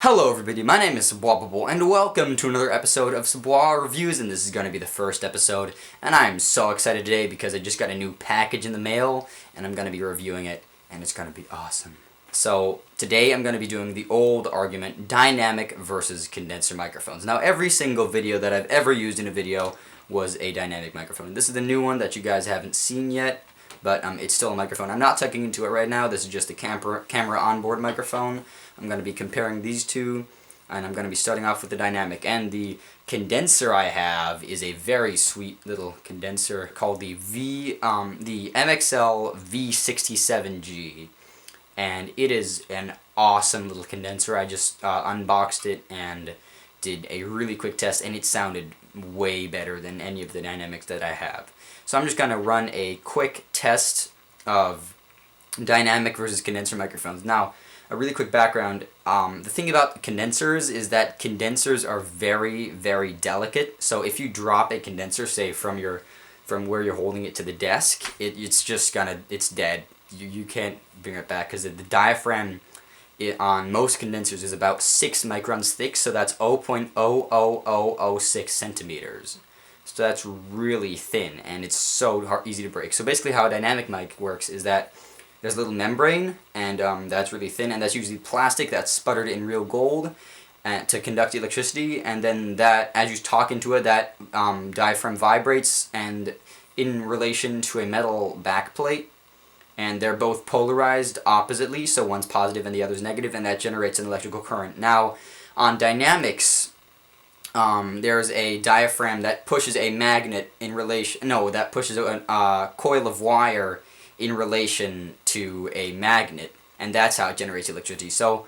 Hello everybody, my name is Sebwa, and welcome to another episode of Sebwa Reviews, and this is going to be the first episode, and I'm so excited today because I just got a new package in the mail, and I'm going to be reviewing it, and it's going to be awesome. So, today I'm going to be doing the old argument, dynamic versus condenser microphones. Now, every single video that I've ever used in a video was a dynamic microphone. This is the new one that you guys haven't seen yet, but it's still a microphone. I'm not tucking into it right now, this is just a camera onboard microphone. I'm going to be comparing these two, and I'm going to be starting off with the dynamic. And the condenser I have is a very sweet little condenser called the MXL V67G, and it is an awesome little condenser. I just unboxed it and did a really quick test, and it sounded way better than any of the dynamics that I have. So I'm just going to run a quick test of dynamic versus condenser microphones. Now, a really quick background, the thing about condensers is that condensers are very, very delicate. So if you drop a condenser, say from where you're holding it to the desk, it's dead. You can't bring it back because the diaphragm on most condensers is about 6 microns thick, so that's 0.00006 centimeters. So that's really thin, and it's so easy to break. So basically how a dynamic mic works is that there's a little membrane, and that's really thin, and that's usually plastic that's sputtered in real gold to conduct electricity, and then that, as you talk into it, that diaphragm vibrates and in relation to a metal backplate, and they're both polarized oppositely, so one's positive and the other's negative, and that generates an electrical current. Now, on dynamics, there's a diaphragm that pushes a magnet that pushes a coil of wire in relation to a magnet, and that's how it generates electricity. So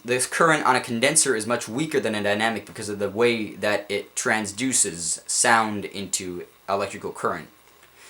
this current on a condenser is much weaker than a dynamic because of the way that it transduces sound into electrical current.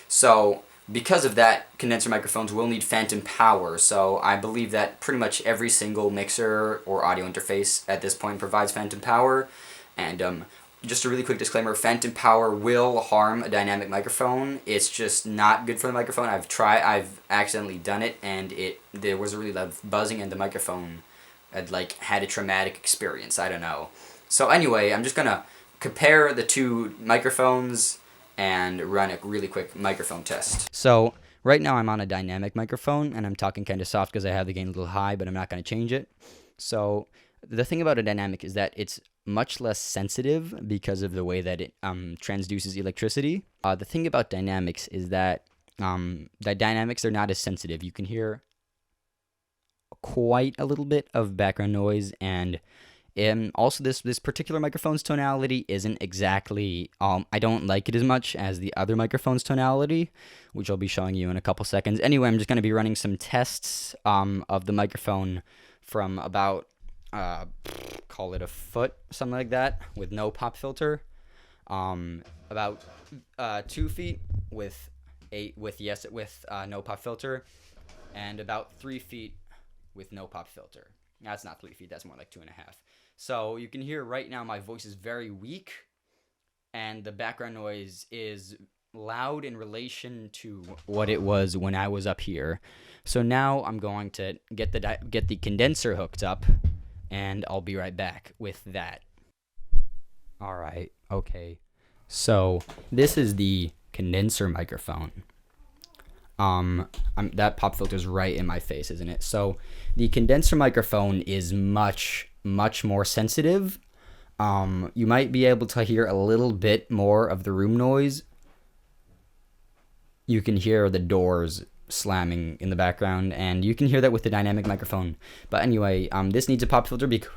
So because of that, condenser microphones will need phantom power. So I believe that pretty much every single mixer or audio interface at this point provides phantom power. And just a really quick disclaimer, phantom power will harm a dynamic microphone. It's just not good for the microphone. I've accidentally done it, and there was a really loud buzzing, and the microphone had a traumatic experience. I don't know. So anyway, I'm just gonna compare the two microphones and run a really quick microphone test. So right now I'm on a dynamic microphone, and I'm talking kind of soft because I have the gain a little high, but I'm not gonna change it. So the thing about a dynamic is that it's much less sensitive because of the way that it transduces electricity. The thing about dynamics is that dynamics are not as sensitive. You can hear quite a little bit of background noise, and also this particular microphone's tonality isn't exactly, I don't like it as much as the other microphone's tonality, which I'll be showing you in a couple seconds. Anyway, I'm just going to be running some tests of the microphone from about call it a foot, something like that, with no pop filter. About 2 feet with no pop filter, and about 3 feet with no pop filter. That's not 3 feet, that's more like 2.5. So you can hear right now my voice is very weak, and the background noise is loud in relation to what it was when I was up here. So now I'm going to get the condenser hooked up, and I'll be right back with that. Alright, okay. So this is the condenser microphone. That pop filter's right in my face, isn't it? So the condenser microphone is much, much more sensitive. You might be able to hear a little bit more of the room noise. You can hear the doors slamming in the background, and you can hear that with the dynamic microphone. But anyway, this needs a pop filter because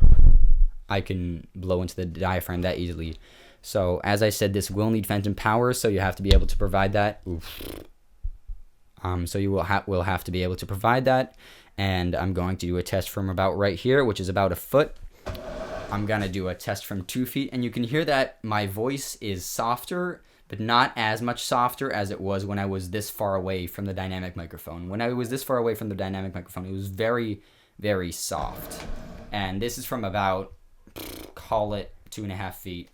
I can blow into the diaphragm that easily. So as I said, this will need phantom power, so you have to be able to provide that. So you will have to be able to provide that, and I'm going to do a test from about right here, which is about a foot. I'm gonna do a test from 2 feet, and you can hear that my voice is softer, but not as much softer as it was when I was this far away from the dynamic microphone. When I was this far away from the dynamic microphone, it was very, very soft. And this is from about, call it 2.5 feet.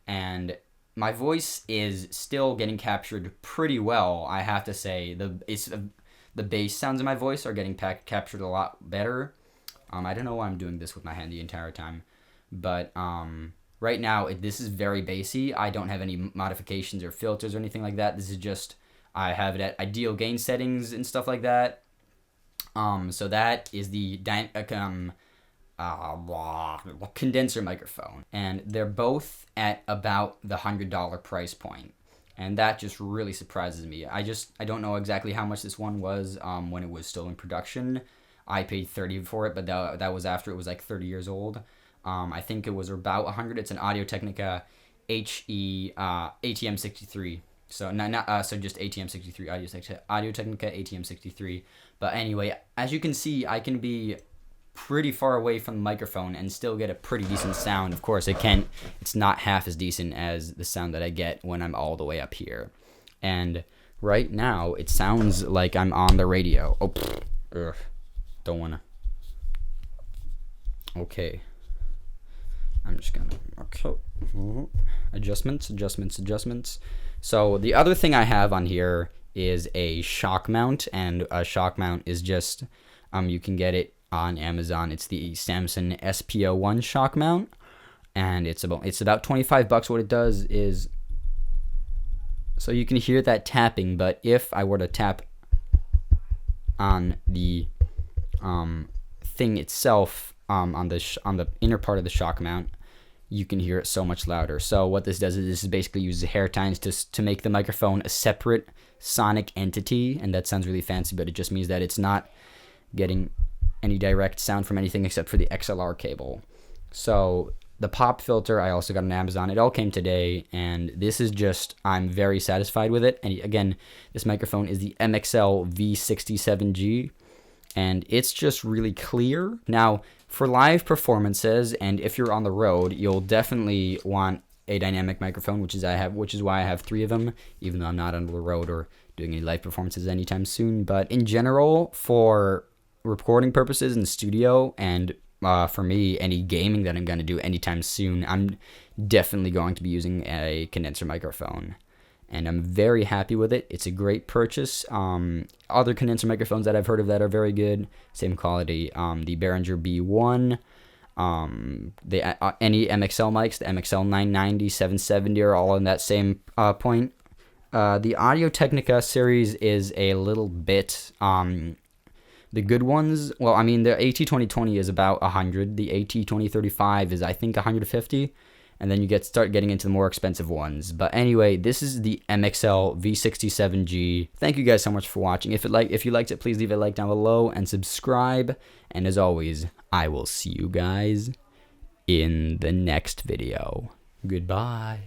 And my voice is still getting captured pretty well, I have to say. The bass sounds of my voice are getting captured a lot better. I don't know why I'm doing this with my hand the entire time, but right now this is very bassy. I don't have any modifications or filters or anything like that. This is just, I have it at ideal gain settings and stuff like that. So that is the condenser microphone, and they're both at about the $100 price point, and that just really surprises me. I don't know exactly how much this one was when it was still in production. I paid $30 for it, but that was after it was like 30 years old. I think it was about $100. It's an Audio-Technica ATM63. So so just ATM63, Audio-Technica ATM63. But anyway, as you can see, I can be pretty far away from the microphone and still get a pretty decent sound. Of course, it's not half as decent as the sound that I get when I'm all the way up here. And right now, it sounds like I'm on the radio. Oh, don't wanna. Okay. I'm just gonna, okay. Adjustments. So the other thing I have on here is a shock mount, and a shock mount is just, you can get it on Amazon. It's the Samson SPO1 shock mount, and it's about $25. What it does is, so you can hear that tapping, but if I were to tap on the thing itself, on the inner part of the shock mount, you can hear it so much louder. So what this does is this basically uses hair tines to make the microphone a separate sonic entity, and that sounds really fancy, but it just means that it's not getting any direct sound from anything except for the XLR cable. So the pop filter I also got on Amazon. It all came today, and this is just, I'm very satisfied with it. And again, this microphone is the MXL V67G, and it's just really clear. Now, for live performances, and if you're on the road, you'll definitely want a dynamic microphone, which is why I have 3 of them, even though I'm not on the road or doing any live performances anytime soon. But in general, for recording purposes in the studio, and for me, any gaming that I'm going to do anytime soon, I'm definitely going to be using a condenser microphone. And I'm very happy with it. It's a great purchase. Other condenser microphones that I've heard of that are very good, same quality. The Behringer B1, any MXL mics, the MXL 990, 770 are all in that same point. The Audio-Technica series is a little bit, the good ones, well, I mean, the AT2020 is about 100. The AT2035 is, I think, 150. And then you start getting into the more expensive ones. But anyway, this is the MXL V67G. Thank you guys so much for watching. If you liked it, please leave a like down below and subscribe. And as always, I will see you guys in the next video. Goodbye.